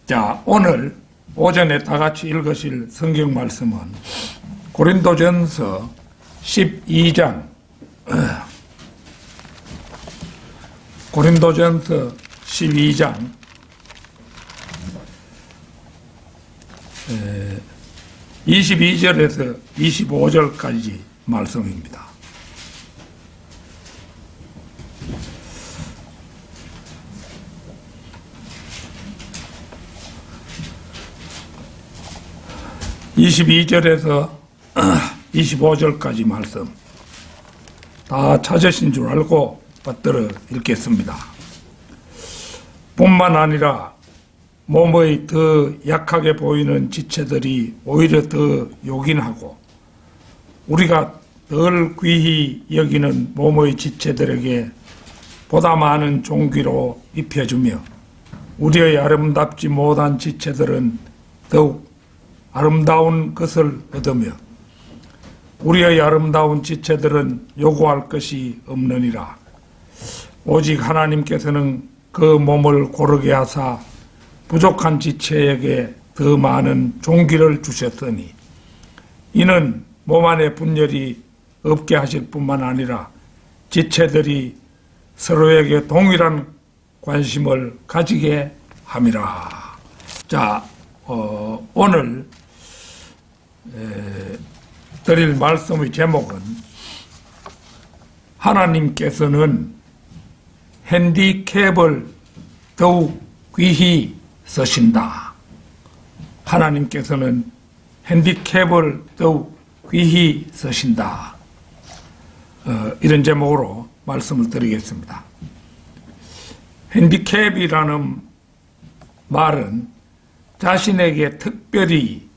자, 오늘 오전에 다 같이 읽으실 성경 말씀은 고린도전서 12장 고린도전서 12장 22절에서 25절까지 말씀입니다. (22절에서) 25절까지 말씀 다 찾으신 줄 알고 받들어 읽겠습니다. 뿐만 아니라 몸의 더 약하게 보이는 지체들이 오히려 더 요긴하고 우리가 덜 귀히 여기는 몸의 지체들에게 보다 많은 존귀로 입혀주며 우리의 아름답지 못한 지체들은 더욱 아름다운 것을 얻으며 우리의 아름다운 지체들은 요구할 것이 없느니라. 오직 하나님께서는 그 몸을 고르게 하사 부족한 지체에게 더 많은 존귀를 주셨으니 이는 몸 안에 분열이 없게 하실 뿐만 아니라 지체들이 서로에게 동일한 관심을 가지게 함이라. 자, 오늘 드릴 말씀의 제목은 하나님께서는 핸디캡을 더욱 귀히 쓰신다. 하나님께서는 핸디캡을 더욱 귀히 쓰신다. 이런 제목으로 말씀을 드리겠습니다. 핸디캡이라는 말은 자신에게 특별히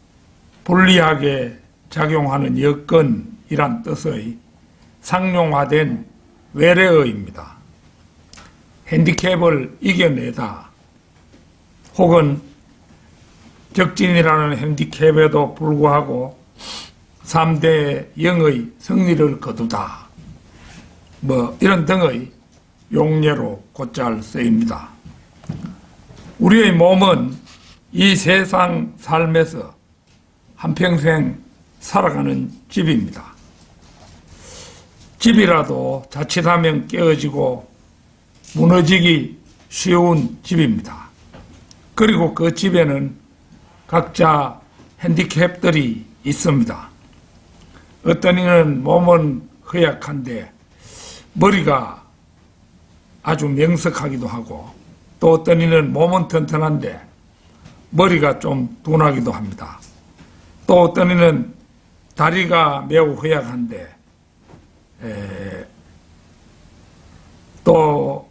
불리하게 작용하는 여건이란 뜻의 상용화된 외래어입니다. 핸디캡을 이겨내다 혹은 적진이라는 핸디캡에도 불구하고 3대 영의 승리를 거두다 이런 등의 용례로 곧잘 쓰입니다. 우리의 몸은 이 세상 삶에서 한평생 살아가는 집입니다. 집이라도 자칫하면 깨어지고 무너지기 쉬운 집입니다. 그리고 그 집에는 각자 핸디캡들이 있습니다. 어떤 이는 몸은 허약한데 머리가 아주 명석하기도 하고 또 어떤 이는 몸은 튼튼한데 머리가 좀 둔하기도 합니다. 또 어떤 이는 다리가 매우 허약한데 또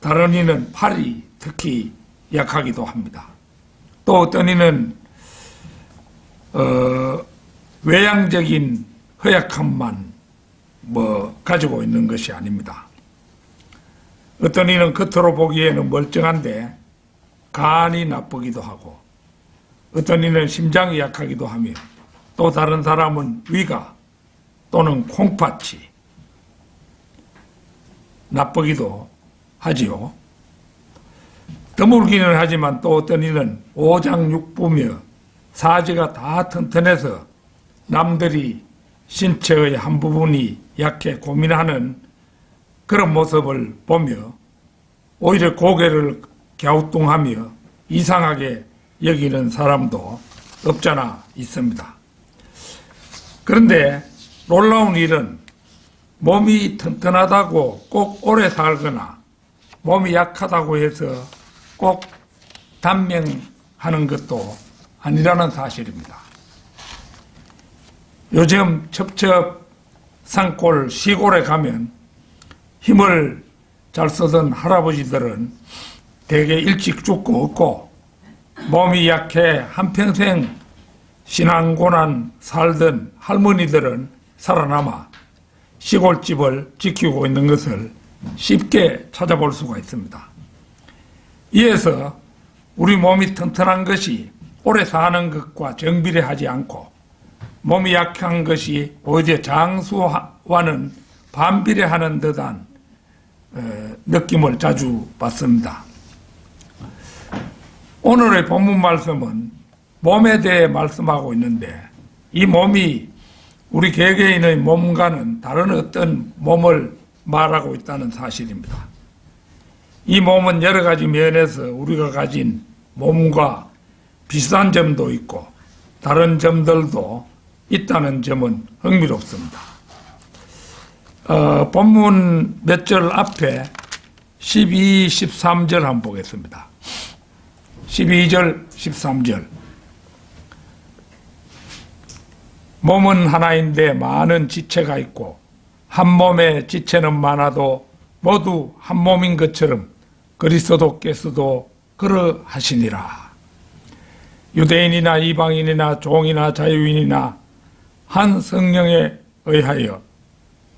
다른 이는 팔이 특히 약하기도 합니다. 또 어떤 이는 외향적인 허약함만 가지고 있는 것이 아닙니다. 어떤 이는 겉으로 보기에는 멀쩡한데 간이 나쁘기도 하고 어떤 이는 심장이 약하기도 하며 또 다른 사람은 위가 또는 콩팥이 나쁘기도 하지요. 드물기는 하지만 또 어떤 이는 오장육부며 사지가 다 튼튼해서 남들이 신체의 한 부분이 약해 고민하는 그런 모습을 보며 오히려 고개를 갸우뚱하며 이상하게 여기는 사람도 없잖아 있습니다. 그런데 놀라운 일은 몸이 튼튼하다고 꼭 오래 살거나 몸이 약하다고 해서 꼭 단명하는 것도 아니라는 사실입니다. 요즘 첩첩 산골 시골에 가면 힘을 잘 쓰던 할아버지들은 대개 일찍 죽고 없고 몸이 약해 한평생 신앙고난 살던 할머니들은 살아남아 시골집을 지키고 있는 것을 쉽게 찾아볼 수가 있습니다. 이에서 우리 몸이 튼튼한 것이 오래 사는 것과 정비례하지 않고 몸이 약한 것이 오히려 장수와는 반비례하는 듯한 느낌을 자주 받습니다. 오늘의 본문 말씀은 몸에 대해 말씀하고 있는데 이 몸이 우리 개개인의 몸과는 다른 어떤 몸을 말하고 있다는 사실입니다. 이 몸은 여러 가지 면에서 우리가 가진 몸과 비슷한 점도 있고 다른 점들도 있다는 점은 흥미롭습니다. 본문 몇 절 앞에 12, 13절 한번 보겠습니다. 12절, 13절. 몸은 하나인데 많은 지체가 있고 한 몸에 지체는 많아도 모두 한 몸인 것처럼 그리스도께서도 그러하시니라. 유대인이나 이방인이나 종이나 자유인이나 한 성령에 의하여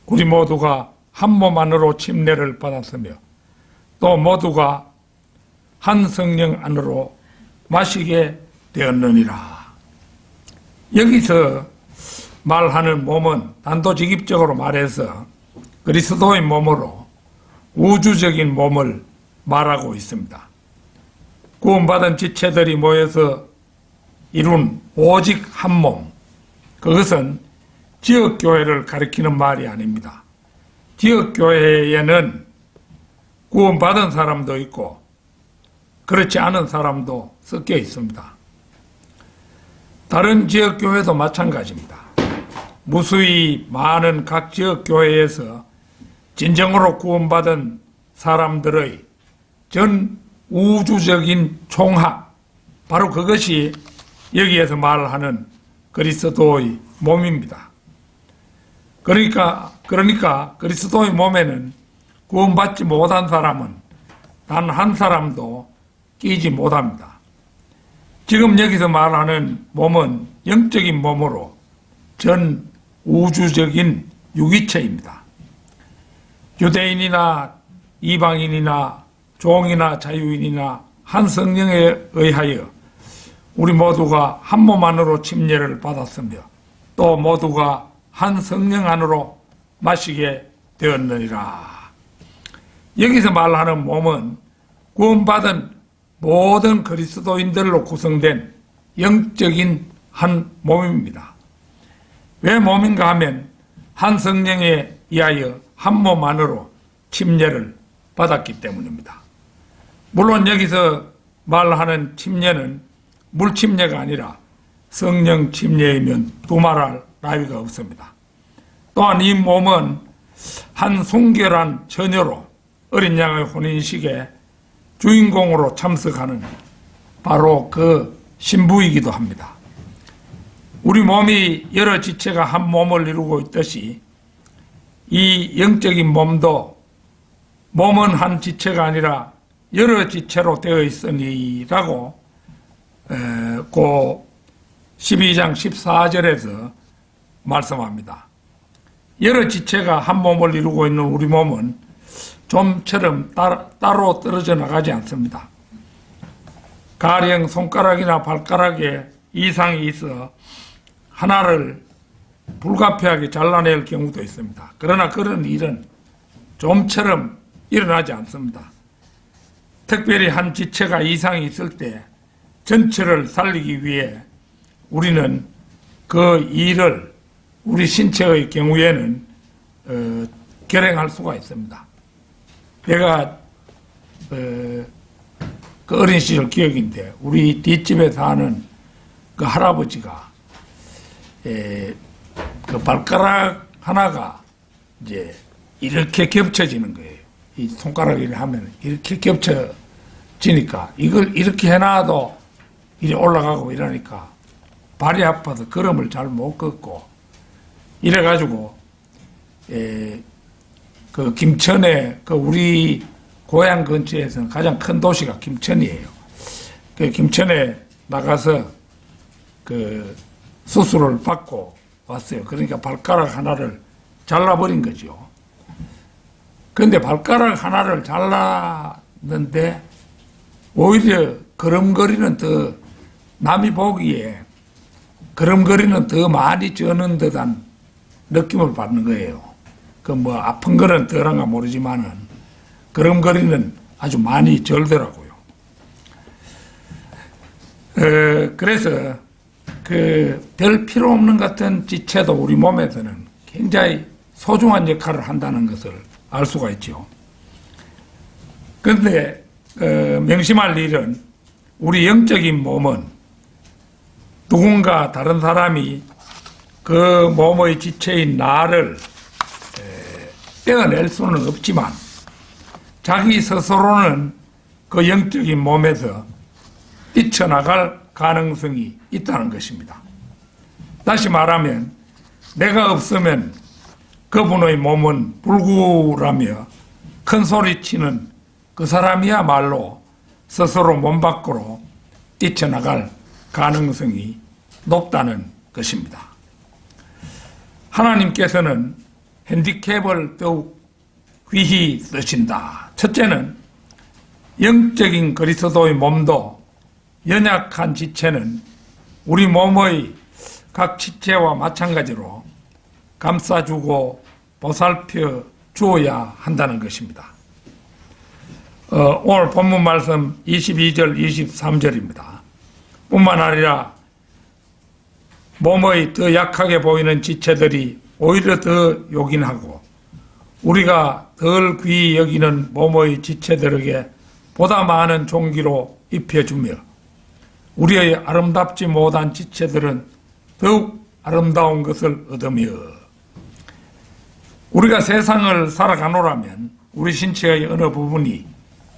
우리 모두가 한 몸 안으로 침례를 받았으며 또 모두가 한 성령 안으로 마시게 되었느니라. 여기서 말하는 몸은 단도직입적으로 말해서 그리스도의 몸으로 우주적인 몸을 말하고 있습니다. 구원받은 지체들이 모여서 이룬 오직 한 몸, 그것은 지역교회를 가리키는 말이 아닙니다. 지역교회에는 구원받은 사람도 있고 그렇지 않은 사람도 섞여 있습니다. 다른 지역교회도 마찬가지입니다. 무수히 많은 각 지역교회에서 진정으로 구원받은 사람들의 전 우주적인 총합, 바로 그것이 여기에서 말하는 그리스도의 몸입니다. 그러니까 그리스도의 몸에는 구원받지 못한 사람은 단 한 사람도 끼지 못합니다. 지금 여기서 말하는 몸은 영적인 몸으로 전 우주적인 유기체입니다. 유대인이나 이방인이나 종이나 자유인이나 한 성령에 의하여 우리 모두가 한 몸 안으로 침례를 받았으며 또 모두가 한 성령 안으로 마시게 되었느니라. 여기서 말하는 몸은 구원받은 모든 그리스도인들로 구성된 영적인 한 몸입니다. 왜 몸인가 하면 한 성령에 의하여 한 몸 안으로 침례를 받았기 때문입니다. 물론 여기서 말하는 침례는 물 침례가 아니라 성령 침례이면 두말할 나위가 없습니다. 또한 이 몸은 한 순결한 처녀로 어린 양의 혼인식에 주인공으로 참석하는 바로 그 신부이기도 합니다. 우리 몸이 여러 지체가 한 몸을 이루고 있듯이 이 영적인 몸도 몸은 한 지체가 아니라 여러 지체로 되어 있으니라고 그 12장 14절에서 말씀합니다. 여러 지체가 한 몸을 이루고 있는 우리 몸은 좀처럼 따로 떨어져 나가지 않습니다. 가령 손가락이나 발가락에 이상이 있어 하나를 불가피하게 잘라낼 경우도 있습니다. 그러나 그런 일은 좀처럼 일어나지 않습니다. 특별히 한 지체가 이상이 있을 때 전체를 살리기 위해 우리는 그 일을 우리 신체의 경우에는 결행할 수가 있습니다. 내가 그 어린 시절 기억인데 우리 뒷집에 사는 그 할아버지가 그 발가락 하나가 이제 이렇게 겹쳐지는 거예요. 이 손가락을 하면 이렇게 겹쳐지니까 이걸 이렇게 해놔도 이리 올라가고 이러니까 발이 아파서 걸음을 잘 못 걷고 이래가지고 그 김천에 그 우리 고향 근처에서는 가장 큰 도시가 김천이에요. 그 김천에 나가서 그 수술을 받고 왔어요. 그러니까 발가락 하나를 잘라버린 거죠. 그런데 발가락 하나를 잘랐는데 오히려 걸음걸이는 더 남이 보기에 걸음걸이는 더 많이 쩌는 듯한 느낌을 받는 거예요. 그 뭐 아픈 거는 덜한가 모르지만은 걸음걸이는 아주 많이 절더라고요. 그래서 별 필요 없는 같은 지체도 우리 몸에서는 굉장히 소중한 역할을 한다는 것을 알 수가 있죠. 그런데 명심할 일은 우리 영적인 몸은 누군가 다른 사람이 그 몸의 지체인 나를 떼어낼 수는 없지만 자기 스스로는 그 영적인 몸에서 뛰쳐나갈 가능성이 있다는 것입니다. 다시 말하면 내가 없으면 그분의 몸은 불구라며 큰 소리치는 그 사람이야말로 스스로 몸 밖으로 뛰쳐나갈 가능성이 높다는 것입니다. 하나님께서는 핸디캡을 더욱 귀히 쓰신다. 첫째는 영적인 그리스도의 몸도 연약한 지체는 우리 몸의 각 지체와 마찬가지로 감싸주고 보살펴 주어야 한다는 것입니다. 오늘 본문 말씀 22절 23절입니다. 뿐만 아니라 몸의 더 약하게 보이는 지체들이 오히려 더 요긴하고 우리가 덜 귀히 여기는 몸의 지체들에게 보다 많은 존귀로 입혀주며 우리의 아름답지 못한 지체들은 더욱 아름다운 것을 얻으며 우리가 세상을 살아가노라면 우리 신체의 어느 부분이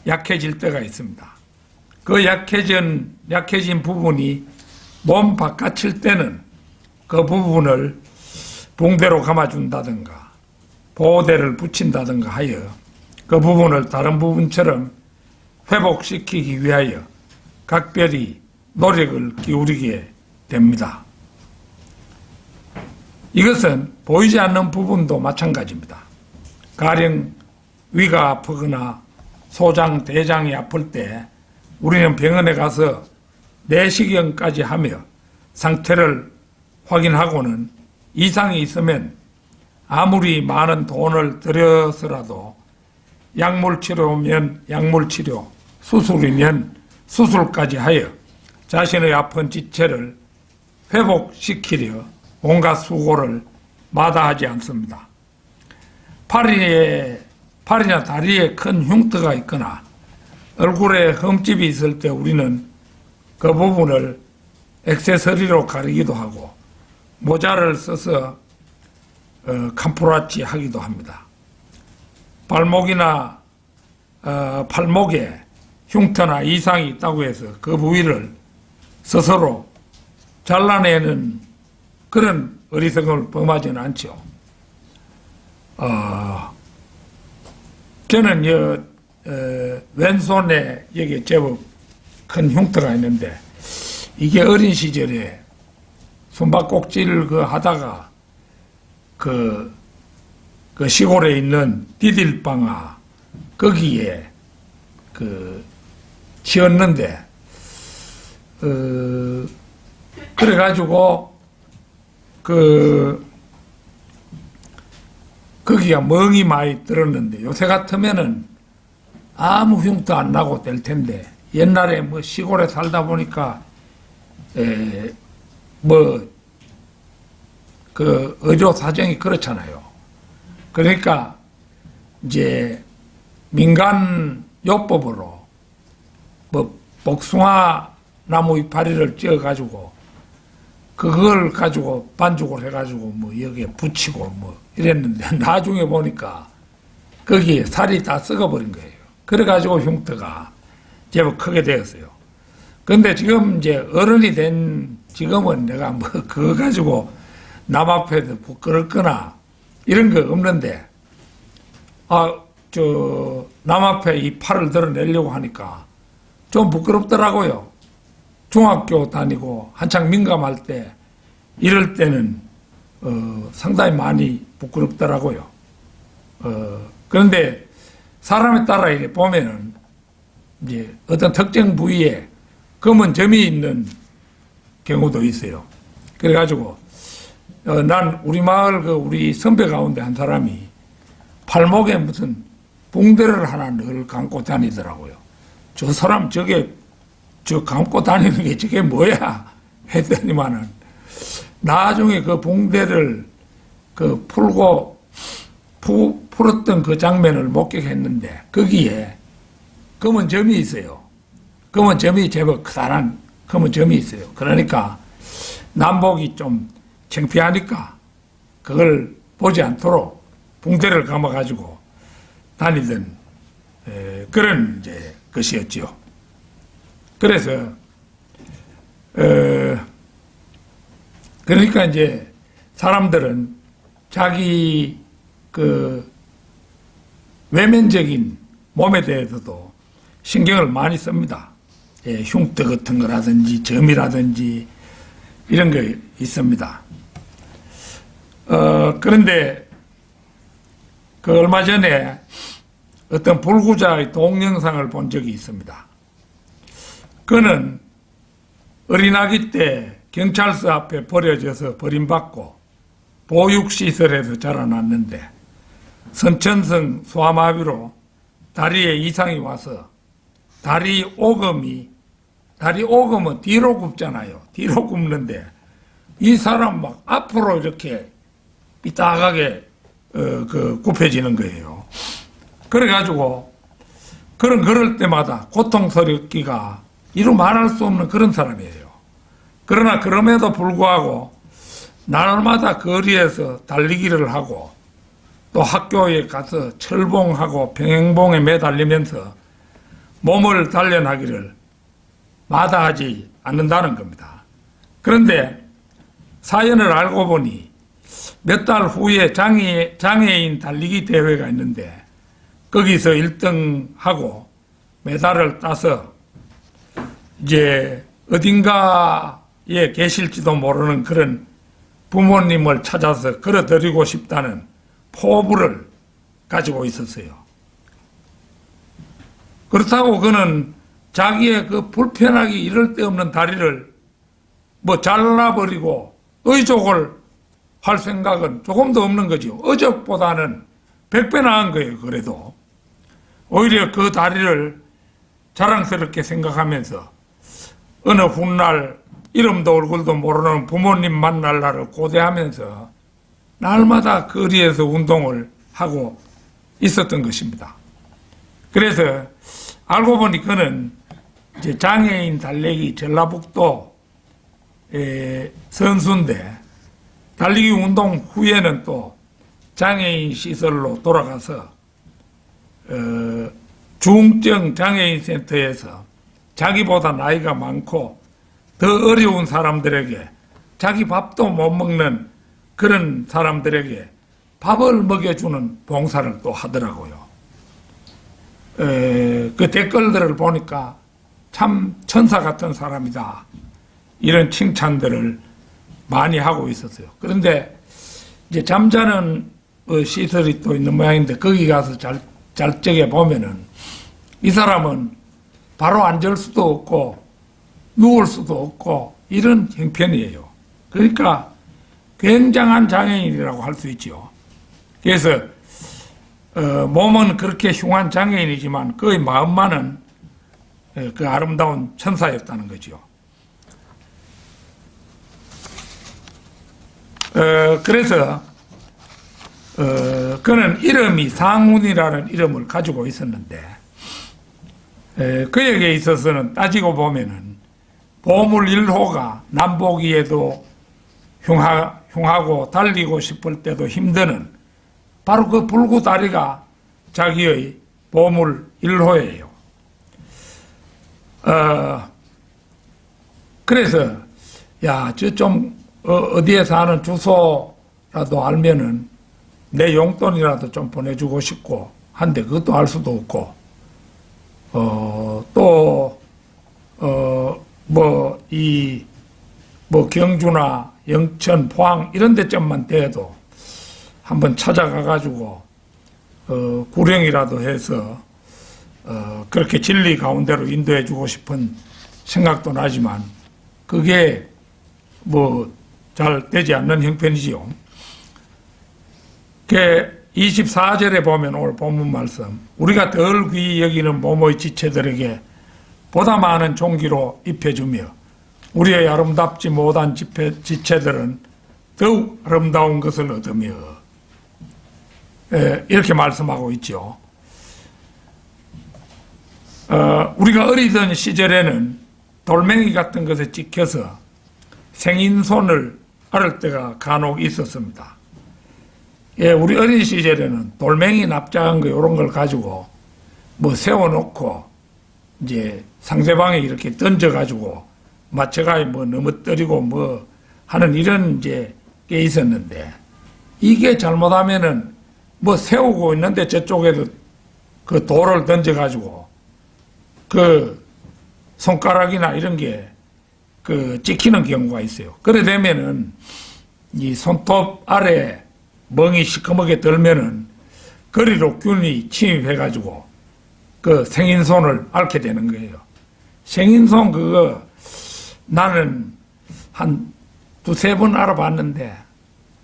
약해질 때가 있습니다. 그 약해진 부분이 몸 바깥일 때는 그 부분을 붕대로 감아준다든가 보호대를 붙인다든가 하여 그 부분을 다른 부분처럼 회복시키기 위하여 각별히 노력을 기울이게 됩니다. 이것은 보이지 않는 부분도 마찬가지입니다. 가령 위가 아프거나 소장, 대장이 아플 때 우리는 병원에 가서 내시경까지 하며 상태를 확인하고는 이상이 있으면 아무리 많은 돈을 들여서라도 약물치료면 약물치료, 수술이면 수술까지 하여 자신의 아픈 지체를 회복시키려 온갖 수고를 마다하지 않습니다. 팔이나 다리에 큰 흉터가 있거나 얼굴에 흠집이 있을 때 우리는 그 부분을 액세서리로 가리기도 하고 모자를 써서 캄프라치 하기도 합니다. 발목이나 팔목에 흉터나 이상이 있다고 해서 그 부위를 스스로 잘라내는 그런 어리석음을 범하지는 않죠. 저는 왼손에 여기 제법 큰 흉터가 있는데 이게 어린 시절에 숨바꼭질을 하다가 그 시골에 있는 디딜방아 거기에 치었는데 그래가지고 거기가 멍이 많이 들었는데 요새 같으면은 아무 흉터 안 나고 될 텐데 옛날에 뭐 시골에 살다 보니까 의료 사정이 그렇잖아요. 그러니까 이제 민간 요법으로 복숭아 나무 이파리를 찧어 가지고 그걸 가지고 반죽을 해가지고 여기에 붙이고 이랬는데 나중에 보니까 거기에 살이 다 썩어버린 거예요. 그래가지고 흉터가 제법 크게 되었어요. 근데 지금 이제 어른이 된 지금은 내가 그거 가지고 남 앞에서 부끄럽거나 이런 거 없는데 남 앞에 이 팔을 드러내려고 하니까 좀 부끄럽더라고요. 중학교 다니고 한창 민감할 때 이럴 때는 상당히 많이 부끄럽더라고요. 그런데 사람에 따라 이렇게 보면은 이제 어떤 특정 부위에 검은 점이 있는 경우도 있어요. 그래가지고 난 우리 마을 우리 선배 가운데 한 사람이 팔목에 무슨 붕대를 하나 늘 감고 다니더라고요. 저 사람 저게 저 감고 다니는 게 저게 뭐야 했더니만은 나중에 그 붕대를 그 풀었던 그 장면을 목격했는데 거기에 검은 점이 있어요. 검은 점이 제법 크다란 검은 점이 있어요. 그러니까 남복이 좀 창피하니까 그걸 보지 않도록 붕대를 감아가지고 다니던 그런 이제 것이었죠. 그래서 그러니까 이제 사람들은 자기 그 외면적인 몸에 대해서도 신경을 많이 씁니다. 흉터 같은 거라든지 점이라든지 이런 게 있습니다. 그런데 그 얼마 전에 어떤 불구자의 동영상을 본 적이 있습니다. 그는 어린아기 때 경찰서 앞에 버려져서 버림받고 보육시설에서 자라났는데 선천성 소아마비로 다리에 이상이 와서 다리 오금은 뒤로 굽잖아요. 뒤로 굽는데 이 사람 막 앞으로 이렇게 삐딱하게 굽혀지는 거예요. 그래가지고 그럴 때마다 고통스럽기가 이루 말할 수 없는 그런 사람이에요. 그러나 그럼에도 불구하고 날마다 거리에서 달리기를 하고 또 학교에 가서 철봉하고 평행봉에 매달리면서 몸을 단련하기를 마다하지 않는다는 겁니다. 그런데 사연을 알고 보니 몇 달 후에 장애인 달리기 대회가 있는데 거기서 1등하고 메달을 따서 이제 어딘가에 계실지도 모르는 그런 부모님을 찾아서 걸어드리고 싶다는 포부를 가지고 있었어요. 그렇다고 그는 자기의 그 불편하기 이럴 데 없는 다리를 뭐 잘라버리고 의족을 할 생각은 조금도 없는 거죠. 의족보다는 100배 나은 거예요. 그래도 오히려 그 다리를 자랑스럽게 생각하면서 어느 훗날 이름도 얼굴도 모르는 부모님 만날 날을 고대하면서 날마다 거리에서 운동을 하고 있었던 것입니다. 그래서 알고 보니 그는 이제 장애인 달리기 전라북도 선수인데 달리기 운동 후에는 또 장애인 시설로 돌아가서 중증 장애인 센터에서 자기보다 나이가 많고 더 어려운 사람들에게 자기 밥도 못 먹는 그런 사람들에게 밥을 먹여주는 봉사를 또 하더라고요. 그 댓글들을 보니까 참 천사 같은 사람이다. 이런 칭찬들을 많이 하고 있었어요. 그런데 이제 잠자는 시설이 또 있는 모양인데 거기 가서 잘 적에 보면은 이 사람은 바로 앉을 수도 없고 누울 수도 없고 이런 형편이에요. 그러니까 굉장한 장애인이라고 할 수 있죠. 그래서 몸은 그렇게 흉한 장애인이지만 그의 마음만은 그 아름다운 천사였다는 거죠. 그래서 그는 이름이 상훈이라는 이름을 가지고 있었는데 그에게 있어서는 따지고 보면은 보물 1호가 남보기에도 흉하고 달리고 싶을 때도 힘드는 바로 그 불구다리가 자기의 보물 1호예요. 그래서 저 좀 어디에 사는 주소라도 알면은 내 용돈이라도 좀 보내주고 싶고 한데 그것도 알 수도 없고 경주나 영천, 포항 이런 데점만 돼도 한번 찾아가가지고 구령이라도 해서 그렇게 진리 가운데로 인도해주고 싶은 생각도 나지만 그게 잘 되지 않는 형편이지요. 24절에 보면 오늘 본문 말씀 우리가 덜 귀히 여기는 몸의 지체들에게 보다 많은 종기로 입혀주며 우리의 아름답지 못한 지체들은 더욱 아름다운 것을 얻으며 이렇게 말씀하고 있죠. 우리가 어리던 시절에는 돌멩이 같은 것에 찍혀서 생인손을 앓을 때가 간혹 있었습니다. 우리 어린 시절에는 돌멩이 납작한 거 이런 걸 가지고 뭐 세워놓고 이제 상대방에 이렇게 던져가지고 맞춰가 뭐 넘어뜨리고 뭐 하는 이런 이제 게 있었는데, 이게 잘못하면은 뭐 세우고 있는데 저쪽에도 그 돌을 던져가지고 그 손가락이나 이런 게 그 찍히는 경우가 있어요. 그래 되면은 이 손톱 아래 멍이 시커멓게 들면은 거리로 균이 침입해가지고 그 생인손을 앓게 되는 거예요. 생인손 그거 나는 한 두세 번 알아봤는데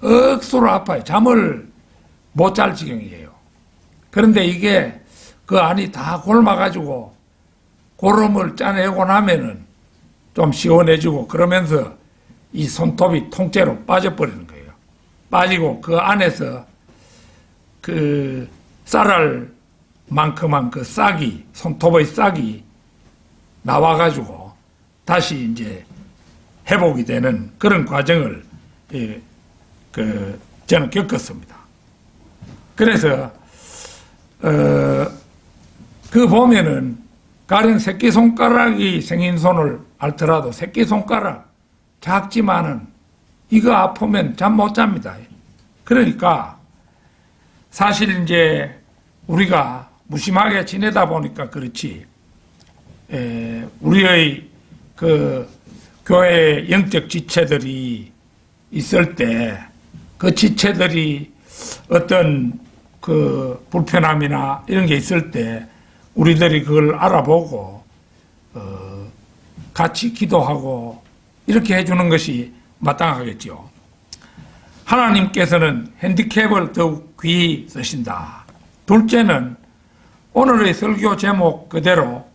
억수로 아파요. 잠을 못 잘 지경이에요. 그런데 이게 그 안이 다 골마가지고 고름을 짜내고 나면은 좀 시원해지고 그러면서 이 손톱이 통째로 빠져버리는 거예요. 빠지고 그 안에서 그 쌀알 만큼한 그 싹이, 손톱의 싹이 나와가지고 다시 이제 회복이 되는 그런 과정을 저는 겪었습니다. 그래서 그 보면은 가령 새끼손가락이 생인손을 앓더라도 새끼손가락 작지만은 이거 아프면 잠 못 잡니다. 그러니까 사실 이제 우리가 무심하게 지내다 보니까 그렇지, 우리의 그 교회 영적 지체들이 있을 때 그 지체들이 어떤 그 불편함이나 이런 게 있을 때 우리들이 그걸 알아보고 같이 기도하고 이렇게 해주는 것이 마땅하겠죠. 하나님께서는 핸디캡을 더욱 귀히 쓰신다. 둘째는 오늘의 설교 제목 그대로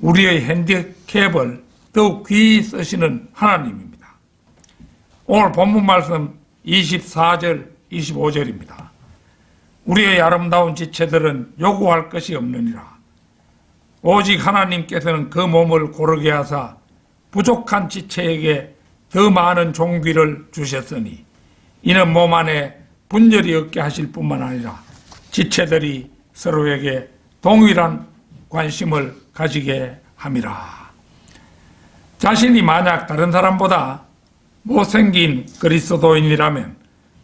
우리의 핸디캡을 더욱 귀히 쓰시는 하나님입니다. 오늘 본문 말씀 24절, 25절입니다. 우리의 아름다운 지체들은 요구할 것이 없느니라. 오직 하나님께서는 그 몸을 고르게 하사 부족한 지체에게 더 많은 종귀를 주셨으니 이는 몸 안에 분열이 없게 하실 뿐만 아니라 지체들이 서로에게 동일한 관심을 가지게 함이라. 자신이 만약 다른 사람보다 못생긴 그리스도인이라면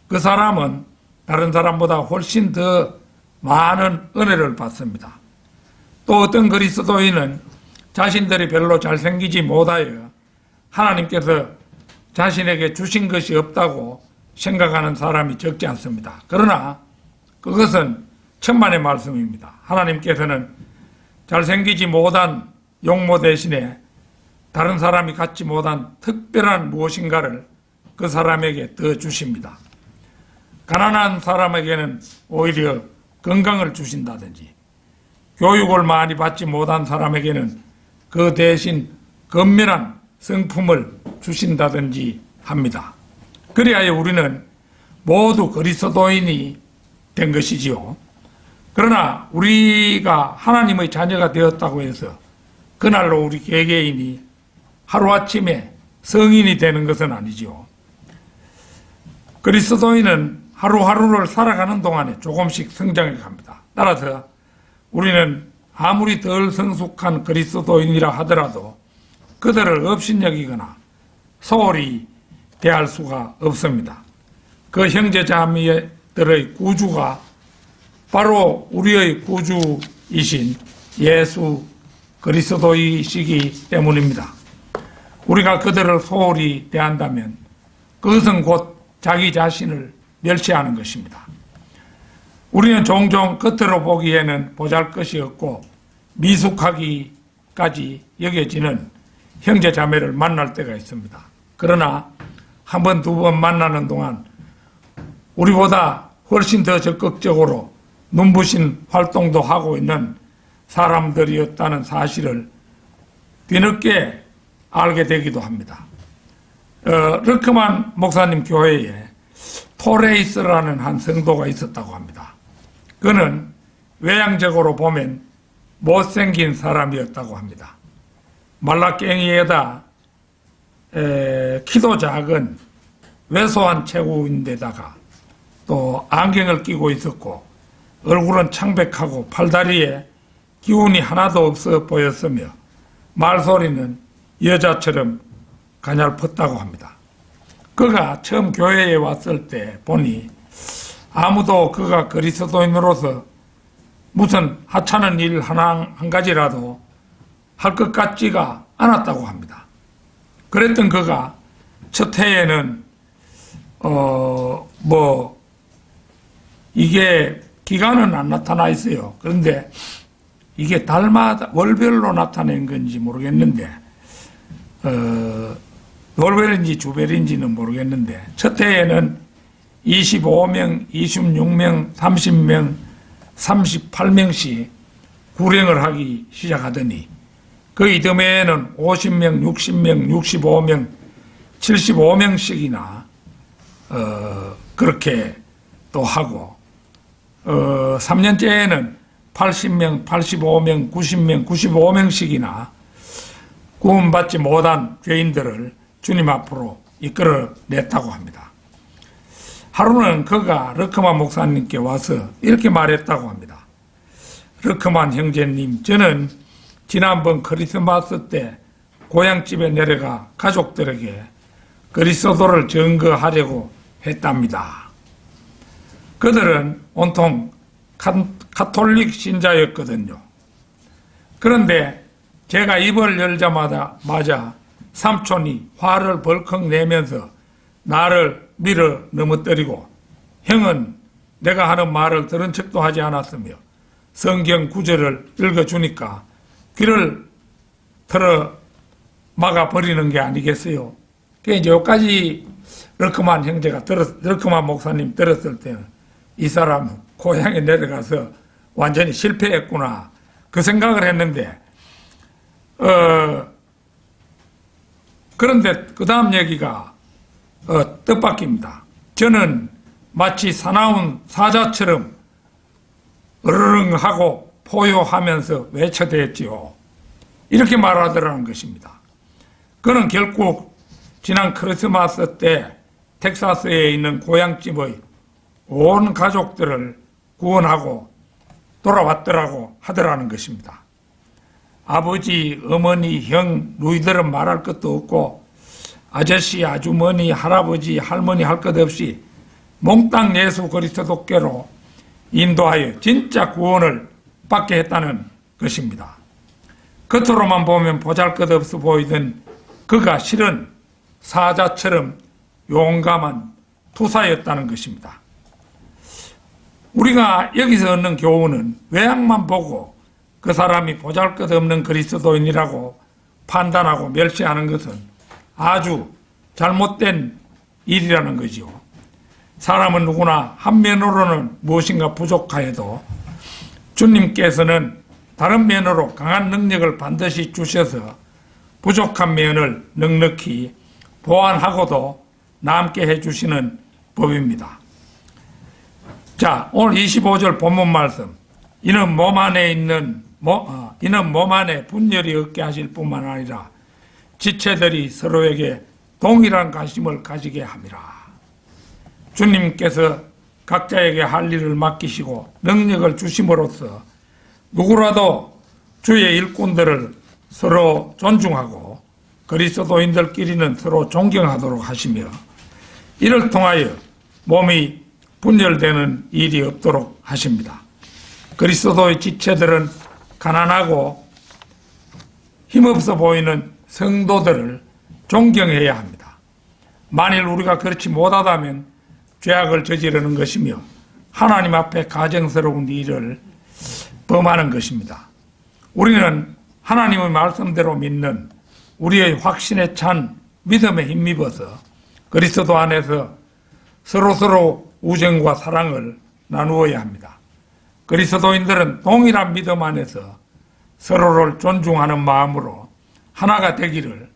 그 사람은 다른 사람보다 훨씬 더 많은 은혜를 받습니다. 또 어떤 그리스도인은 자신들이 별로 잘생기지 못하여 하나님께서 자신에게 주신 것이 없다고 생각하는 사람이 적지 않습니다. 그러나 그것은 천만의 말씀입니다. 하나님께서는 잘생기지 못한 용모 대신에 다른 사람이 갖지 못한 특별한 무엇인가를 그 사람에게 더 주십니다. 가난한 사람에게는 오히려 건강을 주신다든지, 교육을 많이 받지 못한 사람에게는 그 대신 건면한 성품을 주신다든지 합니다. 그리하여 우리는 모두 그리스도인이 된 것이지요. 그러나 우리가 하나님의 자녀가 되었다고 해서 그날로 우리 개개인이 하루아침에 성인이 되는 것은 아니지요. 그리스도인은 하루하루를 살아가는 동안에 조금씩 성장해 갑니다. 따라서 우리는 아무리 덜 성숙한 그리스도인이라 하더라도 그들을 업신여기거나 소홀히 대할 수가 없습니다. 그 형제자매들의 구주가 바로 우리의 구주이신 예수 그리스도이시기 때문입니다. 우리가 그들을 소홀히 대한다면 그것은 곧 자기 자신을 멸시하는 것입니다. 우리는 종종 겉으로 보기에는 보잘것이 없고 미숙하기까지 여겨지는 형제자매를 만날 때가 있습니다. 그러나 한 번, 두 번 만나는 동안 우리보다 훨씬 더 적극적으로 눈부신 활동도 하고 있는 사람들이었다는 사실을 뒤늦게 알게 되기도 합니다. 르크만 목사님 교회에 토레이스라는 한 성도가 있었다고 합니다. 그는 외향적으로 보면 못생긴 사람이었다고 합니다. 말라깽이에다 키도 작은 왜소한 체구인데다가 또 안경을 끼고 있었고 얼굴은 창백하고 팔다리에 기운이 하나도 없어 보였으며 말소리는 여자처럼 가냘펐다고 합니다. 그가 처음 교회에 왔을 때 보니 아무도 그가 그리스도인으로서 무슨 하찮은 일 한 가지라도 할 것 같지가 않았다고 합니다. 그랬던 그가 첫 해에는 이게 기간은 안 나타나 있어요. 그런데 이게 달마다 월별로 나타낸 건지 모르겠는데 월별인지 주별인지는 모르겠는데 첫 해에는 25명, 26명, 30명, 38명씩 구령을 하기 시작하더니 그 이듬해에는 50명, 60명, 65명, 75명씩이나 그렇게 또 하고 3년째에는 80명, 85명, 90명, 95명씩이나 구원받지 못한 죄인들을 주님 앞으로 이끌어냈다고 합니다. 하루는 그가 르크만 목사님께 와서 이렇게 말했다고 합니다. 르크만 형제님, 저는 지난번 크리스마스 때 고향집에 내려가 가족들에게 그리스도를 증거하려고 했답니다. 그들은 온통 가톨릭 신자였거든요. 그런데 제가 입을 열자마자 삼촌이 화를 벌컥 내면서 나를 밀어 넘어뜨리고 형은 내가 하는 말을 들은 척도 하지 않았으며 성경 구절을 읽어주니까 귀를 틀어 막아버리는 게 아니겠어요. 그게 이제 여기까지 르크만 목사님 들었을 때는 이 사람은 고향에 내려가서 완전히 실패했구나 그 생각을 했는데 그런데 그 다음 얘기가 뜻밖입니다. 저는 마치 사나운 사자처럼 으르릉 하고 포효하면서 외쳐댔지요. 이렇게 말하더라는 것입니다. 그는 결국 지난 크리스마스 때 텍사스에 있는 고향집의 온 가족들을 구원하고 돌아왔더라고 하더라는 것입니다. 아버지, 어머니, 형, 누이들은 말할 것도 없고 아저씨, 아주머니, 할아버지, 할머니 할 것 없이 몽땅 예수 그리스도께로 인도하여 진짜 구원을 받게 했다는 것입니다. 겉으로만 보면 보잘것없어 보이던 그가 실은 사자처럼 용감한 투사였다는 것입니다. 우리가 여기서 얻는 교훈은 외양만 보고 그 사람이 보잘것없는 그리스도인이라고 판단하고 멸시하는 것은 아주 잘못된 일이라는 거지요. 사람은 누구나 한 면으로는 무엇인가 부족하여도 주님께서는 다른 면으로 강한 능력을 반드시 주셔서 부족한 면을 넉넉히 보완하고도 남게 해주시는 법입니다. 자, 오늘 25절 본문 말씀. 이는 몸 안에 분열이 없게 하실 뿐만 아니라 지체들이 서로에게 동일한 관심을 가지게 함이라. 주님께서 각자에게 할 일을 맡기시고 능력을 주심으로써 누구라도 주의 일꾼들을 서로 존중하고 그리스도인들끼리는 서로 존경하도록 하시며 이를 통하여 몸이 분열되는 일이 없도록 하십니다. 그리스도의 지체들은 가난하고 힘없어 보이는 성도들을 존경해야 합니다. 만일 우리가 그렇지 못하다면 죄악을 저지르는 것이며 하나님 앞에 가증스러운 일을 범하는 것입니다. 우리는 하나님의 말씀대로 믿는 우리의 확신에 찬 믿음에 힘입어서 그리스도 안에서 서로서로 우정과 사랑을 나누어야 합니다. 그리스도인들은 동일한 믿음 안에서 서로를 존중하는 마음으로 하나가 되기를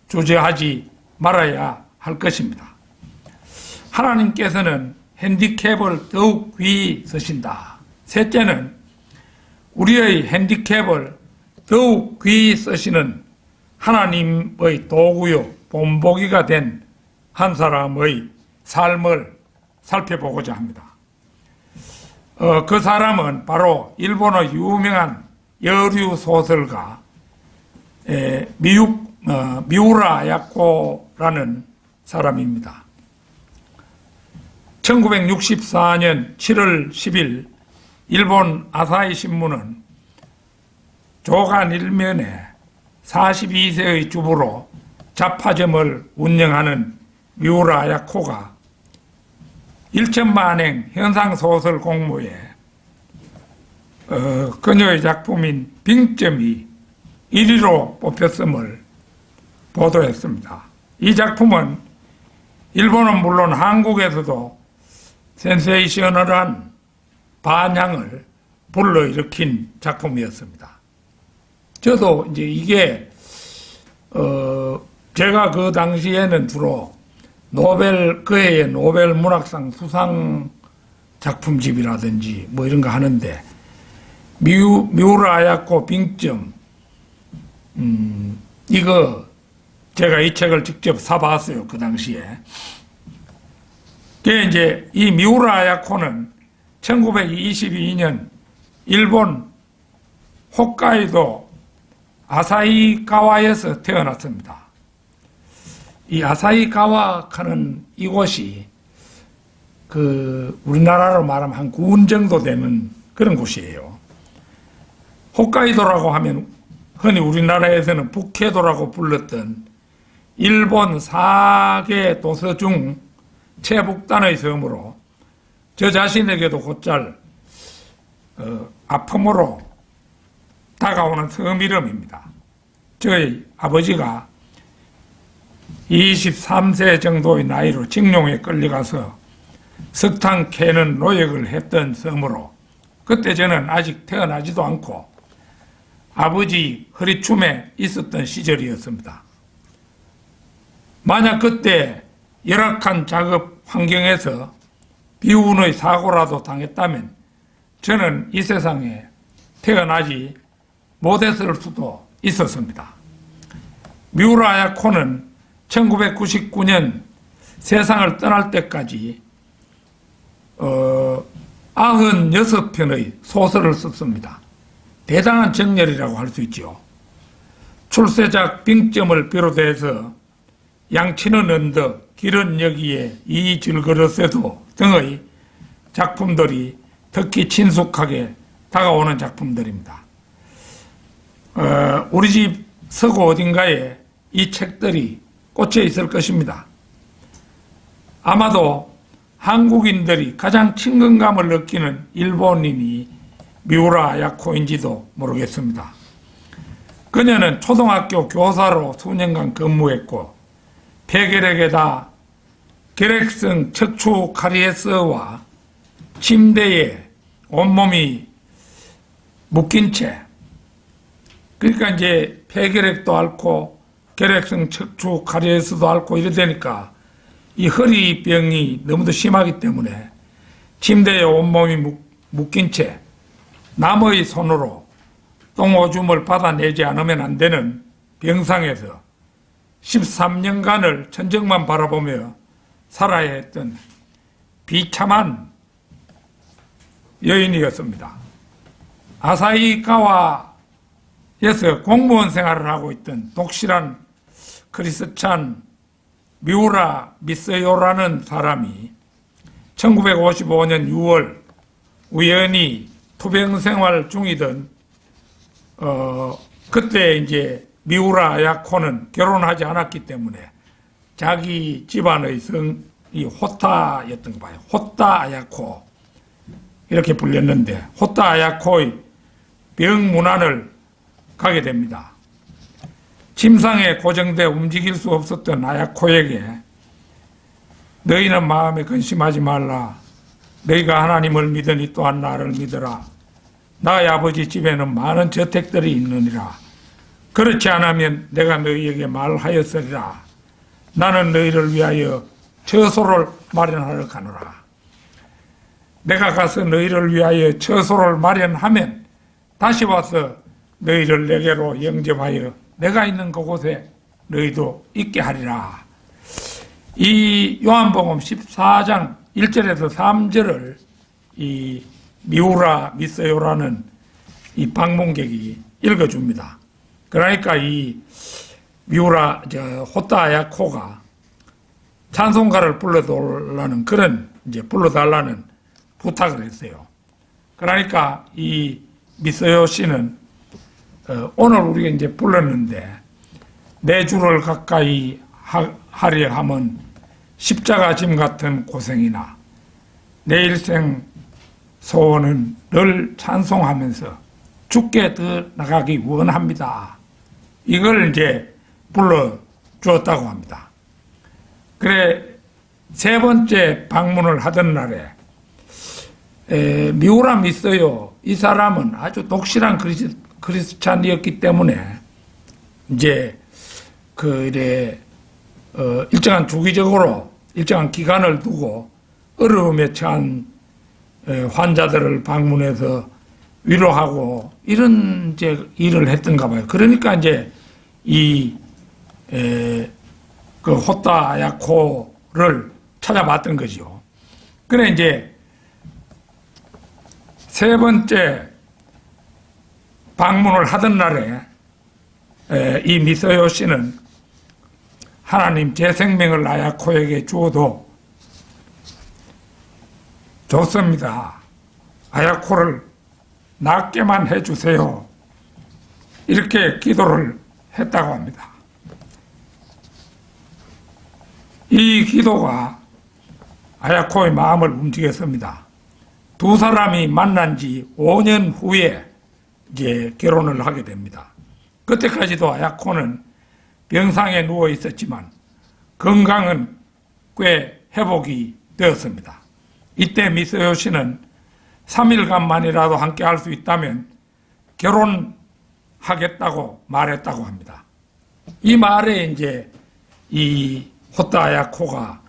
주저하지 말아야 할 것입니다. 하나님께서는 핸디캡을 더욱 귀히 쓰신다. 셋째는 우리의 핸디캡을 더욱 귀히 쓰시는 하나님의 도구요 본보기가 된 한 사람의 삶을 살펴보고자 합니다. 그 사람은 바로 일본의 유명한 여류 소설가 미우라 야코라는 사람입니다. 1964년 7월 10일 일본 아사히 신문은 조간 1면에 42세의 주부로 잡화점을 운영하는 미우라 야코가 1천만행 현상소설 공모에 그녀의 작품인 빙점이 1위로 뽑혔음을 보도했습니다. 이 작품은 일본은 물론 한국에서도 센세이셔널한 반향을 불러일으킨 작품이었습니다. 저도 이제 이게 제가 그 당시에는 주로 그해의 노벨 문학상 수상 작품집이라든지 뭐 이런 거 하는데 미우라 아야코 빙점 이거 제가 이 책을 직접 사봤어요. 그 당시에. 그게 이제 이 미우라 아야코는 1922년 일본 홋카이도 아사히가와에서 태어났습니다. 이 아사히가와하는 이곳이 우리나라로 말하면 한 군 정도 되는 그런 곳이에요. 홋카이도라고 하면 흔히 우리나라에서는 북해도라고 불렀던 일본 4개 도서 중 최북단의 섬으로 저 자신에게도 곧잘 아픔으로 다가오는 섬 이름입니다. 저희 아버지가 23세 정도의 나이로 징용에 끌려가서 석탄 캐는 노역을 했던 섬으로 그때 저는 아직 태어나지도 않고 아버지 허리춤에 있었던 시절이었습니다. 만약 그때 열악한 작업 환경에서 비운의 사고라도 당했다면 저는 이 세상에 태어나지 못했을 수도 있었습니다. 미우라 아야코는 1999년 세상을 떠날 때까지 96편의 소설을 썼습니다. 대단한 정열이라고 할 수 있죠. 출세작 빙점을 비롯해서 양치는 언덕, 길은 여기에 이 질그릇에도 등의 작품들이 특히 친숙하게 다가오는 작품들입니다. 우리 집 서고 어딘가에 이 책들이 꽂혀 있을 것입니다. 아마도 한국인들이 가장 친근감을 느끼는 일본인이 미우라 아야코인지도 모르겠습니다. 그녀는 초등학교 교사로 수년간 근무했고 폐결핵에다 결핵성 척추 카리에스와 침대에 온몸이 묶인 채 그러니까 이제 폐결핵도 앓고 결핵성 척추 카리에스도 앓고 이러다니까 이 허리병이 너무도 심하기 때문에 침대에 온몸이 묶인 채 남의 손으로 똥오줌을 받아내지 않으면 안 되는 병상에서 13년간을 천정만 바라보며 살아야 했던 비참한 여인이었습니다. 아사히가와에서 공무원 생활을 하고 있던 독실한 크리스찬 미우라 미스요라는 사람이 1955년 6월 우연히 투병 생활 중이던 그때 이제 미우라 아야코는 결혼하지 않았기 때문에 자기 집안의 성이 호타였던 거 봐요. 호타 아야코 이렇게 불렸는데 호타 아야코의 병문안을 가게 됩니다. 침상에 고정돼 움직일 수 없었던 아야코에게 너희는 마음에 근심하지 말라. 너희가 하나님을 믿으니 또한 나를 믿어라. 나의 아버지 집에는 많은 저택들이 있느니라. 그렇지 않으면 내가 너희에게 말하였으리라. 나는 너희를 위하여 처소를 마련하러 가노라. 내가 가서 너희를 위하여 처소를 마련하면 다시 와서 너희를 내게로 영접하여 내가 있는 그곳에 너희도 있게 하리라. 이 요한복음 14장 1절에서 3절을 이 미우라 미스요라는 이 방문객이 읽어줍니다. 그러니까 이 미우라 호타야코가 찬송가를 불러달라는 그런 불러달라는 부탁을 했어요. 그러니까 이 미스요 씨는 오늘 우리가 불렀는데 내 주를 가까이 하려 함은 십자가 짐 같은 고생이나 내 일생 소원은 늘 찬송하면서 주께 더 나가기 원합니다. 이걸 불러 주었다고 합니다. 그래, 세 번째 방문을 하던 날에 미우라 미스요, 이 사람은 아주 독실한 크리스찬이었기 때문에 일정한 주기적으로 일정한 기간을 두고 어려움에 처한 환자들을 방문해서 위로하고 이런 일을 했던가 봐요. 그러니까 그 호타야코를 찾아봤던 거죠. 그래 세 번째 방문을 하던 날에 이 미스요 씨는 하나님 제 생명을 아야코에게 주어도 좋습니다. 아야코를 낫게만 해주세요. 이렇게 기도를 했다고 합니다. 이 기도가 아야코의 마음을 움직였습니다. 두 사람이 만난 지 5년 후에 결혼을 하게 됩니다. 그때까지도 아야코는 병상에 누워 있었지만 건강은 꽤 회복이 되었습니다. 이때 미스요 씨는 3일간만이라도 함께 할 수 있다면 결혼하겠다고 말했다고 합니다. 이 말에 이 호타 아야코가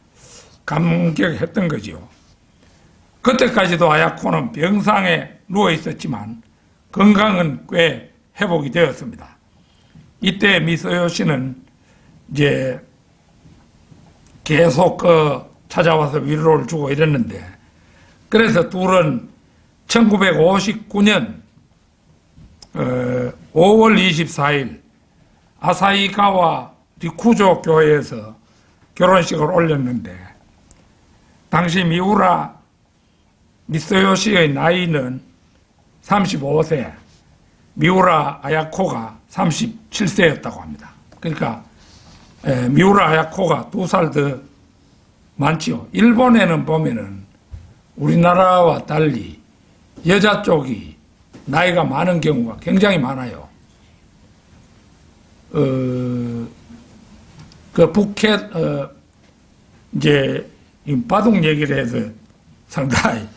감격했던 거죠. 그때까지도 아야코는 병상에 누워 있었지만 건강은 꽤 회복이 되었습니다. 이때 미스요 씨는 계속 찾아와서 위로를 주고 이랬는데, 그래서 둘은 1959년 5월 24일 아사히가와 리쿠조 교회에서 결혼식을 올렸는데, 당시 미우라 미스요 씨의 나이는 35세, 미우라 아야코가 37세였다고 합니다. 그러니까 미우라 아야코가 2살 더 많지요. 일본에는 보면은 우리나라와 달리 여자 쪽이 나이가 많은 경우가 굉장히 많아요. 그 북켓 바둑 얘기를 해서 상당히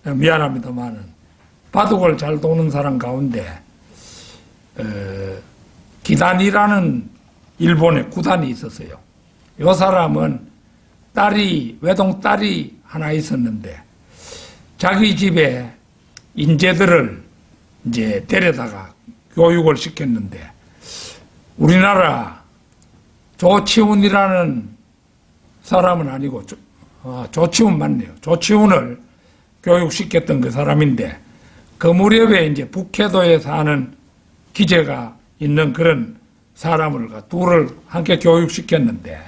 미안합니다만은, 바둑을 잘 도는 사람 가운데 기단이라는 일본의 구단이 있었어요. 이 사람은 외동 딸이 하나 있었는데 자기 집에 인재들을 데려다가 교육을 시켰는데, 우리나라 조치훈이라는 사람은 아니고 조치훈 맞네요. 조치훈을 교육시켰던 그 사람인데, 그 무렵에 북해도에 사는 기재가 있는 그런 사람을 둘을 함께 교육시켰는데,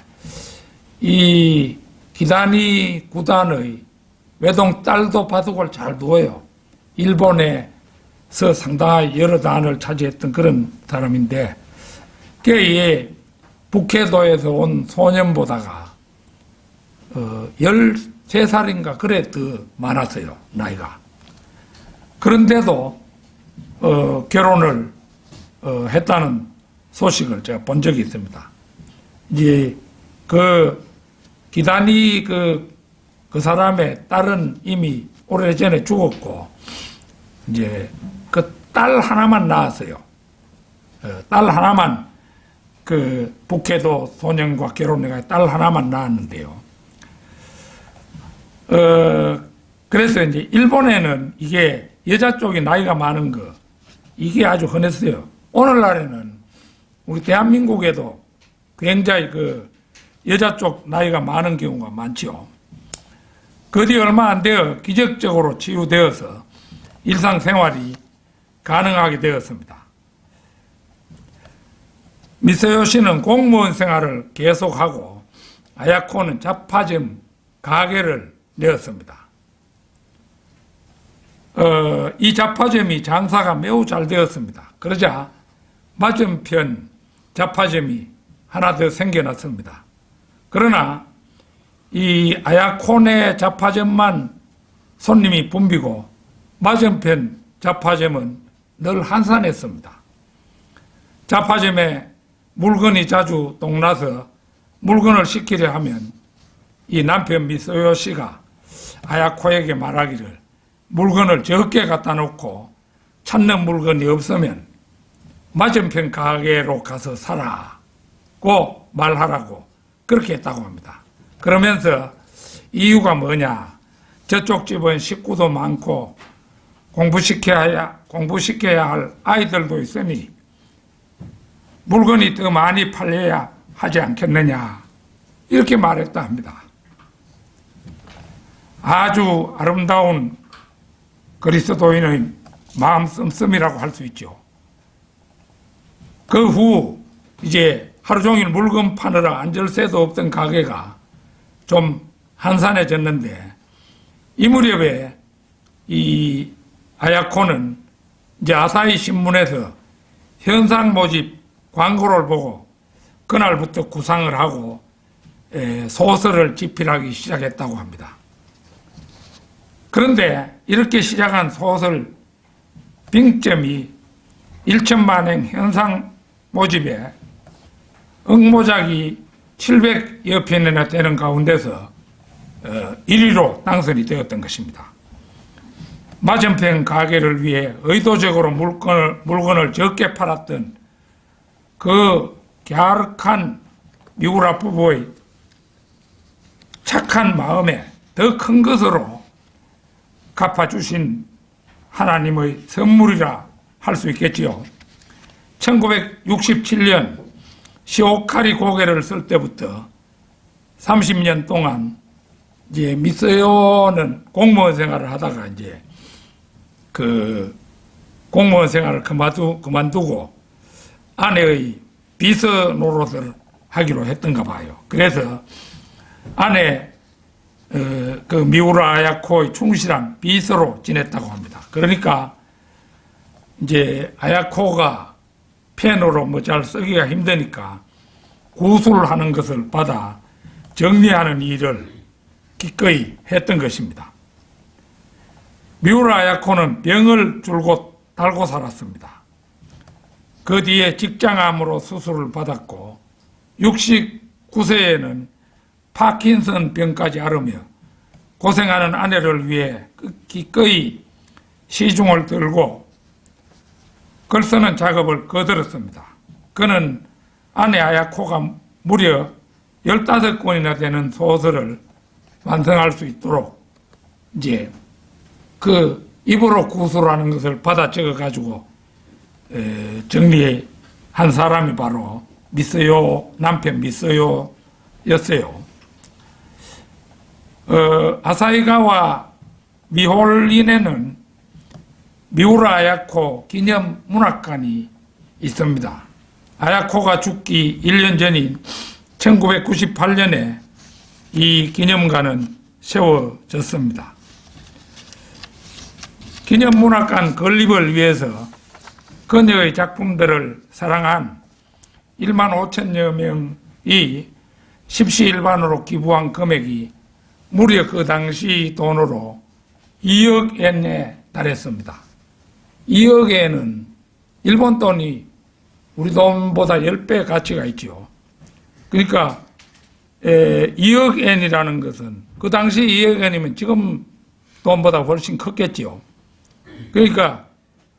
이 기단이 구단의 외동 딸도 바둑을 잘 두어요. 일본에서 상당히 여러 단을 차지했던 그런 사람인데, 이 북해도에서 온 소년보다가 13살인가 그래 더 많았어요, 나이가. 그런데도 결혼을 했다는 소식을 제가 본 적이 있습니다. 그 기단이 그 사람의 딸은 이미 오래전에 죽었고, 그 딸 하나만 낳았어요. 딸 하나만 그 북해도 소년과 결혼해가 딸 하나만 낳았는데요. 그래서 이제 일본에는 이게 여자 쪽이 나이가 많은 거 이게 아주 흔했어요. 오늘날에는 우리 대한민국에도 굉장히 그 여자 쪽 나이가 많은 경우가 많죠. 그 뒤 얼마 안 되어 기적적으로 치유되어서 일상생활이 가능하게 되었습니다. 미소요 씨는 공무원 생활을 계속하고 아야코는 잡화점 가게를 내었습니다. 이 잡화점이 장사가 매우 잘 되었습니다. 그러자 맞은편 잡화점이 하나 더 생겨났습니다. 그러나 이 아야코네 잡화점만 손님이 붐비고 맞은편 잡화점은 늘 한산했습니다. 잡화점에 물건이 자주 동나서 물건을 시키려 하면 이 남편 미소요 씨가 아야코에게 말하기를 물건을 적게 갖다 놓고 찾는 물건이 없으면 맞은편 가게로 가서 사라고 말하라고 그렇게 했다고 합니다. 그러면서 이유가 뭐냐? 저쪽 집은 식구도 많고 공부시켜야 할 아이들도 있으니 물건이 더 많이 팔려야 하지 않겠느냐 이렇게 말했다 합니다. 아주 아름다운 그리스도인의 마음 씀씀이라고 할 수 있죠. 그 후 이제 하루 종일 물건 파느라 앉을 새도 없던 가게가 좀 한산해졌는데 이 무렵에 이 아야코는 이제 아사히 신문에서 현상 모집 광고를 보고 그날부터 구상을 하고 소설을 집필하기 시작했다고 합니다. 그런데 이렇게 시작한 소설 빙점이 1천만행 현상 모집에 응모작이 700여 편이나 되는 가운데서 1위로 당선이 되었던 것입니다. 맞은편 가게를 위해 의도적으로 물건을 적게 팔았던 그 갸륵한 미우라 부부의 착한 마음에 더 큰 것으로 갚아주신 하나님의 선물이라 할 수 있겠지요. 1967년 시오카리 고개를 쓸 때부터 30년 동안 이제 미소요는 공무원 생활을 하다가 이제 그 공무원 생활을 그만두고 아내의 비서 노릇을 하기로 했던가 봐요. 그래서 아내 그 미우라 아야코의 충실한 비서로 지냈다고 합니다. 그러니까 이제 아야코가 펜으로 뭐 잘 쓰기가 힘드니까 구술을 하는 것을 받아 정리하는 일을 기꺼이 했던 것입니다. 미우라 아야코는 병을 줄곧 달고 살았습니다. 그 뒤에 직장암으로 수술을 받았고 69세에는 파킨슨 병까지 앓으며 고생하는 아내를 위해 기꺼이 시중을 들고 글 쓰는 작업을 거들었습니다. 그는 아내 아야코가 무려 15권이나 되는 소설을 완성할 수 있도록 이제 그 입으로 구술하는 것을 받아 적어가지고 정리한 사람이 바로 미소요, 남편 미소요였어요. 아사히가와 미홀린에는 미우라 아야코 기념 문학관이 있습니다. 아야코가 죽기 1년 전인 1998년에 이 기념관은 세워졌습니다. 기념 문학관 건립을 위해서 그녀의 작품들을 사랑한 1만 5천여 명이 십시일반으로 기부한 금액이 무려 그 당시 돈으로 2억 엔에 달했습니다. 2억 엔은 일본 돈이 우리 돈보다 10배 가치가 있죠. 그러니까 2억 엔이라는 것은 그 당시 2억 엔이면 지금 돈보다 훨씬 컸겠죠. 그러니까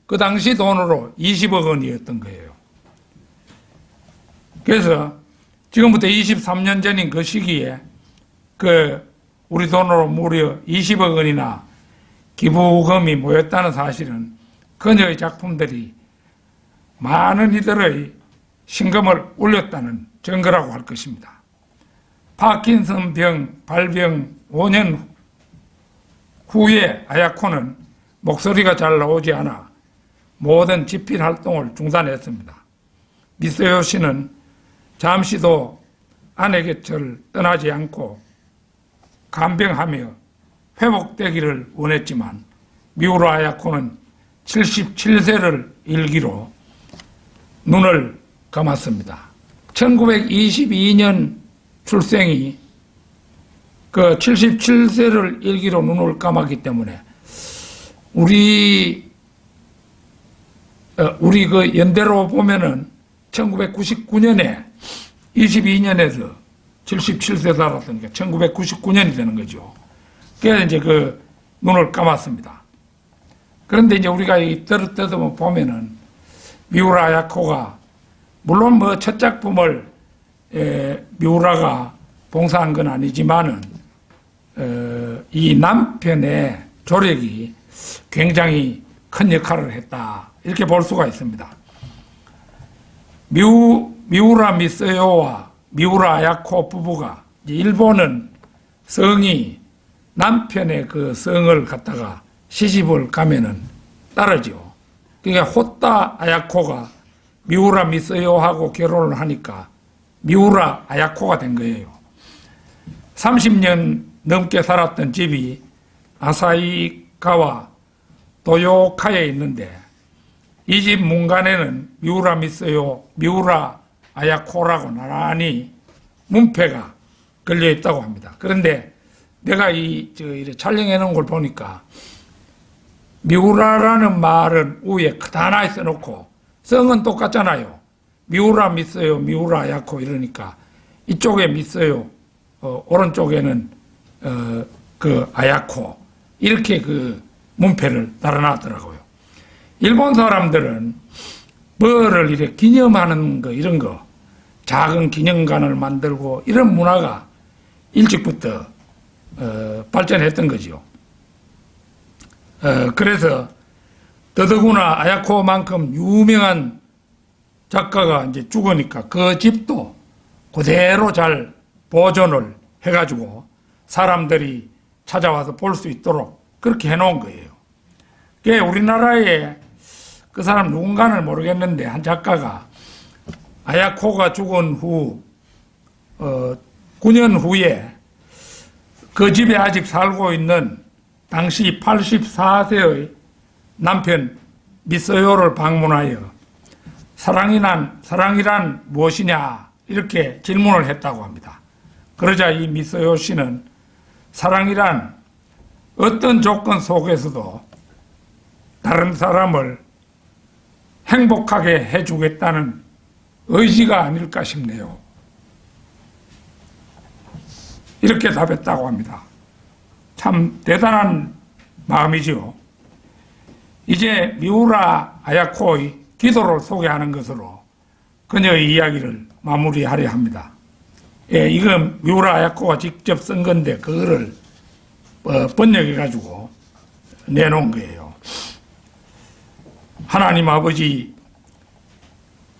그 당시 돈으로 20억 원이었던 거예요. 그래서 지금부터 23년 전인 그 시기에 우리 돈으로 무려 20억 원이나 기부금이 모였다는 사실은 그녀의 작품들이 많은 이들의 신금을 올렸다는 증거라고 할 것입니다. 파킨슨 병 발병 5년 후에 아야코는 목소리가 잘 나오지 않아 모든 집필 활동을 중단했습니다. 미소요 씨는 잠시도 아내 곁을 떠나지 않고 간병하며 회복되기를 원했지만 미우라 아야코는 77세를 일기로 눈을 감았습니다. 1922년 출생이 77세를 일기로 눈을 감았기 때문에 우리 그 연대로 보면은 1999년에 22년에서 77세 살았으니까 1999년이 되는 거죠. 그래서 이제 눈을 감았습니다. 그런데 이제 우리가 뜯어보면 보면은 미우라 아야코가 물론 첫 작품을 미우라가 봉사한 건 아니지만은 이 남편의 조력이 굉장히 큰 역할을 했다 이렇게 볼 수가 있습니다. 미우라 미소요와 미우라 아야코 부부가 일본은 성이 남편의 그 성을 갖다가 시집을 가면은 따르죠. 그러니까 호타 아야코가 미우라 미소요하고 결혼을 하니까 미우라 아야코가 된 거예요. 30년 넘게 살았던 집이 아사히가와 도요카에 있는데 이 집 문간에는 미우라 미소요, 미우라 아야코라고 나란히 문패가 걸려 있다고 합니다. 그런데 내가 이렇게 촬영해 놓은 걸 보니까 미우라라는 말은 위에 크다나에 써놓고 성은 똑같잖아요. 미우라 미소요, 미우라 아야코 이러니까 이쪽에 미소요, 오른쪽에는 아야코 이렇게 문패를 달아놨더라고요. 일본 사람들은 뭐를 이렇게 기념하는 거 이런 거 작은 기념관을 만들고 이런 문화가 일찍부터 발전했던 거죠. 그래서 더더구나 아야코만큼 유명한 작가가 이제 죽으니까 그 집도 그대로 잘 보존을 해가지고 사람들이 찾아와서 볼 수 있도록 그렇게 해놓은 거예요. 그게 우리나라에 그 사람 누군가는 모르겠는데 한 작가가 아야코가 죽은 후 9년 후에 그 집에 아직 살고 있는 당시 84세의 남편 미소요를 방문하여 사랑이란 무엇이냐 이렇게 질문을 했다고 합니다. 그러자 이 미소요 씨는 사랑이란 어떤 조건 속에서도 다른 사람을 행복하게 해주겠다는 의지가 아닐까 싶네요. 이렇게 답했다고 합니다. 참 대단한 마음이죠. 이제 미우라 아야코의 기도를 소개하는 것으로 그녀의 이야기를 마무리하려 합니다. 예, 이건 미우라 아야코가 직접 쓴 건데 그거를 번역해가지고 내놓은 거예요. 하나님 아버지,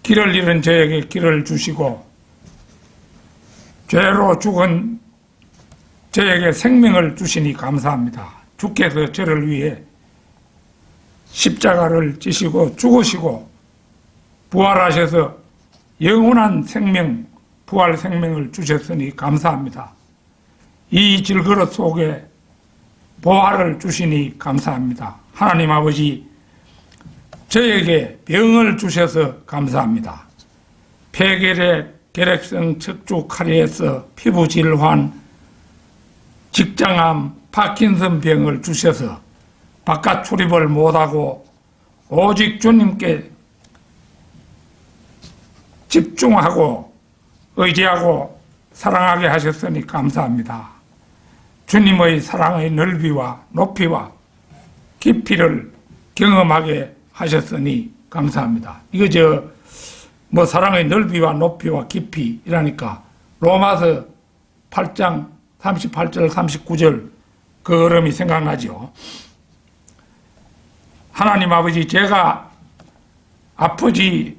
길을 잃은 저에게 길을 주시고 죄로 죽은 저에게 생명을 주시니 감사합니다. 주께서 저를 위해 십자가를 지시고 죽으시고 부활하셔서 영원한 생명, 부활 생명을 주셨으니 감사합니다. 이 질그릇 속에 보화를 주시니 감사합니다. 하나님 아버지, 저에게 병을 주셔서 감사합니다. 폐결핵, 결핵성 척추 카리에스, 피부 질환, 직장암, 파킨슨 병을 주셔서 바깥 출입을 못하고 오직 주님께 집중하고 의지하고 사랑하게 하셨으니 감사합니다. 주님의 사랑의 넓이와 높이와 깊이를 경험하게 하셨으니 감사합니다. 이거 뭐 사랑의 넓이와 높이와 깊이 이라니까 로마서 8장 38절 39절 그 어름이 생각나죠. 하나님 아버지, 제가 아프지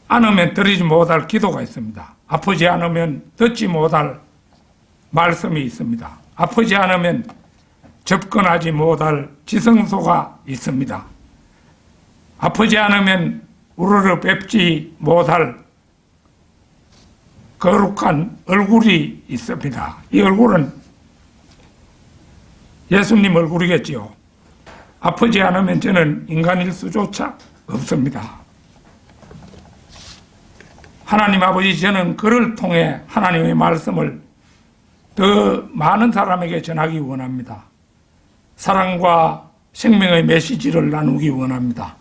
않으면 드리지 못할 기도가 있습니다. 아프지 않으면 듣지 못할 말씀이 있습니다. 아프지 않으면 접근하지 못할 지성소가 있습니다. 아프지 않으면 우르르 뵙지 못할 거룩한 얼굴이 있습니다. 이 얼굴은 예수님 얼굴이겠지요. 아프지 않으면 저는 인간일 수조차 없습니다. 하나님 아버지, 저는 그를 통해 하나님의 말씀을 더 많은 사람에게 전하기 원합니다. 사랑과 생명의 메시지를 나누기 원합니다.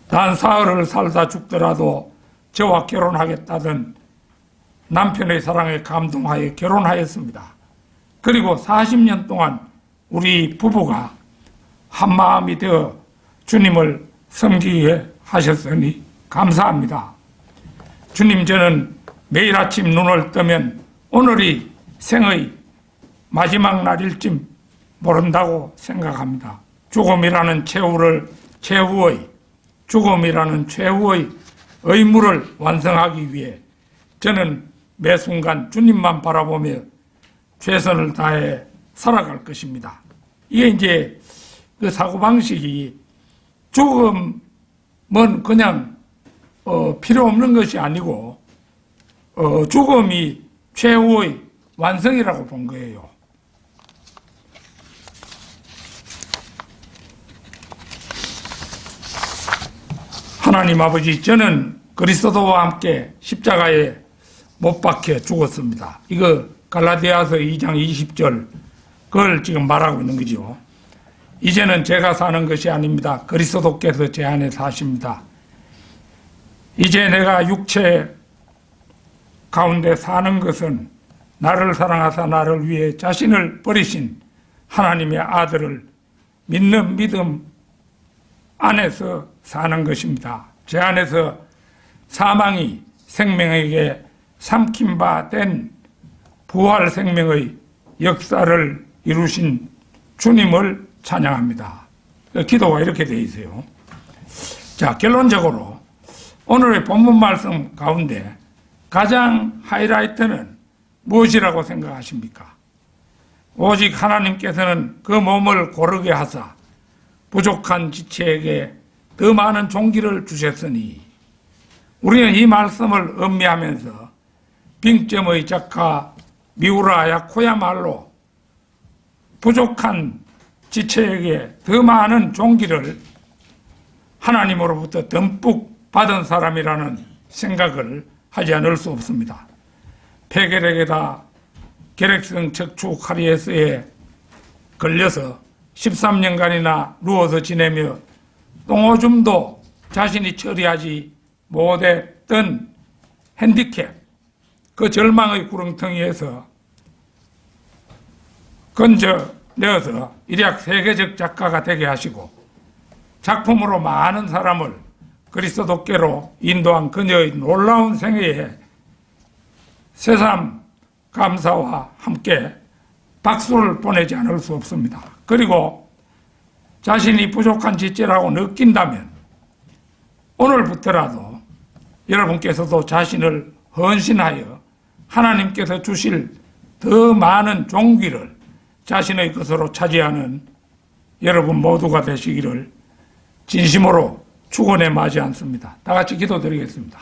단 사흘을 살다 죽더라도 저와 결혼하겠다던 남편의 사랑에 감동하여 결혼하였습니다. 그리고 40년 동안 우리 부부가 한마음이 되어 주님을 섬기게 하셨으니 감사합니다. 주님, 저는 매일 아침 눈을 뜨면 오늘이 생의 마지막 날일지 모른다고 생각합니다. 죽음이라는 최후의 의무를 완성하기 위해 저는 매 순간 주님만 바라보며 최선을 다해 살아갈 것입니다. 이게 이제 그 사고방식이 죽음은 그냥 필요 없는 것이 아니고 죽음이 최후의 완성이라고 본 거예요. 하나님 아버지, 저는 그리스도와 함께 십자가에 못 박혀 죽었습니다. 이거 갈라디아서 2장 20절 그걸 지금 말하고 있는 거죠. 이제는 제가 사는 것이 아닙니다. 그리스도께서 제 안에 사십니다. 이제 내가 육체 가운데 사는 것은 나를 사랑하사 나를 위해 자신을 버리신 하나님의 아들을 믿는 믿음 안에서 사는 것입니다. 제 안에서 사망이 생명에게 삼킨 바 된 부활 생명의 역사를 이루신 주님을 찬양합니다. 기도가 이렇게 되어 있어요. 자, 결론적으로 오늘의 본문 말씀 가운데 가장 하이라이트는 무엇이라고 생각하십니까? 오직 하나님께서는 그 몸을 고르게 하사 부족한 지체에게 더 많은 종기를 주셨으니, 우리는 이 말씀을 음미하면서 빙점의 작가 미우라 야코야말로 부족한 지체에게 더 많은 종기를 하나님으로부터 듬뿍 받은 사람이라는 생각을 하지 않을 수 없습니다. 폐결핵에다 결핵성 척추 카리에스에 걸려서 13년간이나 누워서 지내며 똥오줌도 자신이 처리하지 못했던 핸디캡, 그 절망의 구렁텅이에서 건져내어서 일약 세계적 작가가 되게 하시고 작품으로 많은 사람을 그리스도께로 인도한 그녀의 놀라운 생애에 새삼 감사와 함께 박수를 보내지 않을 수 없습니다. 그리고 자신이 부족한 지체라고 느낀다면 오늘부터라도 여러분께서도 자신을 헌신하여 하나님께서 주실 더 많은 종기를 자신의 것으로 차지하는 여러분 모두가 되시기를 진심으로 축원해 마지 않습니다. 다 같이 기도드리겠습니다.